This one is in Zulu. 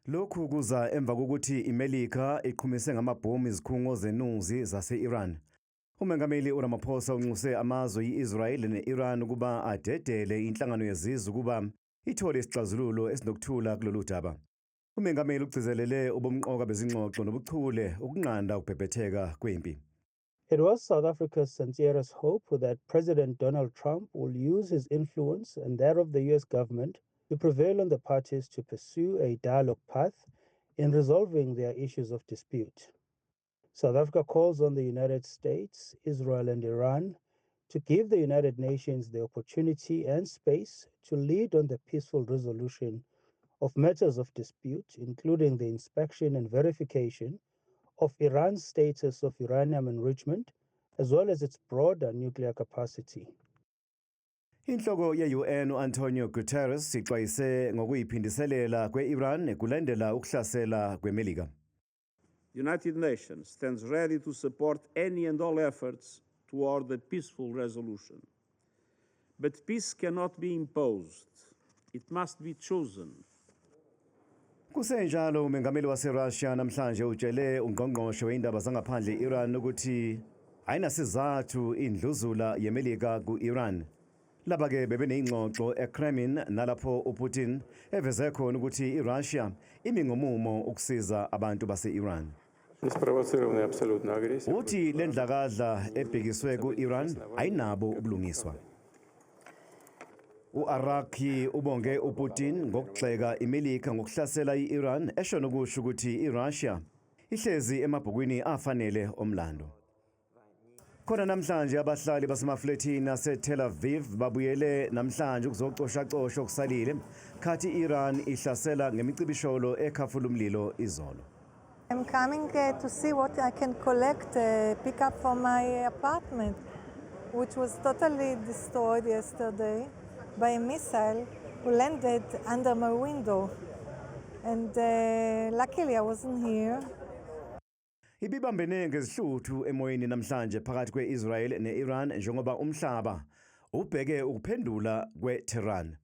Lokhu kuza emva kokuthi iMelika iqhumise ngamabhomu izikhungo zenuzi zase-Iran. Umengameli uRamaphosa unxuse amazwe i-Israel ne-Iran ukuba adedele inhlangano yezizwe ukuba ithole isixazululo esinokuthula kulolu daba. Umengameli ugcizelele ubumqoka bezingxoxo nobuchule ukunqanda ukubhebhetheka kwempi. It was South Africa's sincerest hope that President Donald Trump will use his influence and that of the US government to prevail on the parties to pursue a dialogue path in resolving their issues of dispute. South Africa calls on the United States, Israel, and Iran to give the United Nations the opportunity and space to lead on the peaceful resolution of matters of dispute, including the inspection and verification of Iran's status of uranium enrichment, as well as its broader nuclear capacity. Inhloko ye-UN Antonio Guterres ixwayise ngokuyiphindiselela kwe-Iran kulandela ukuhlasela kweMelika. The United Nations stands ready to support any and all efforts toward a peaceful resolution. But peace cannot be imposed. It must be chosen. Kusenjalo umengameli wase-Russia namhlanje utshele ungqongqoshe weindaba zangaphandle e-Iran ukuthi ayinasizathu indluzula yeMelika ku-Iran. Laba-ke bebeneyingxoxo eKremlin nalapho uPutin eveze khona ukuthi iRussia imi ngomumo ukusiza abantu base-Iran. Uthi le ndlakadla ebhekiswe ku-Iran ayinabo ubulungiswa. U-Araki ubonge uPutin ngokugxeka iMelika ngokuhlasela i-Iran esho nokusho ukuthi iRussia ihlezi emabhukwini afanele omlando. Khona namhlanje abahlali basemafletini ase-Tel Aviv babuyele namhlanje ukuzocoshacosha okusalile khathi i-Iran ihlasela ngemicibisholo ekhafula umlilo izolo. I'm coming to see what I can collect, pick up from my apartment, which was totally destroyed yesterday by a missile who landed under my window. And luckily I wasn't here. Ibibambene ngezihluthu emoyeni namhlanje phakathi kwe-Israel ne-Iran njengoba umhlaba ubheke ukuphendula kwe-Tehran.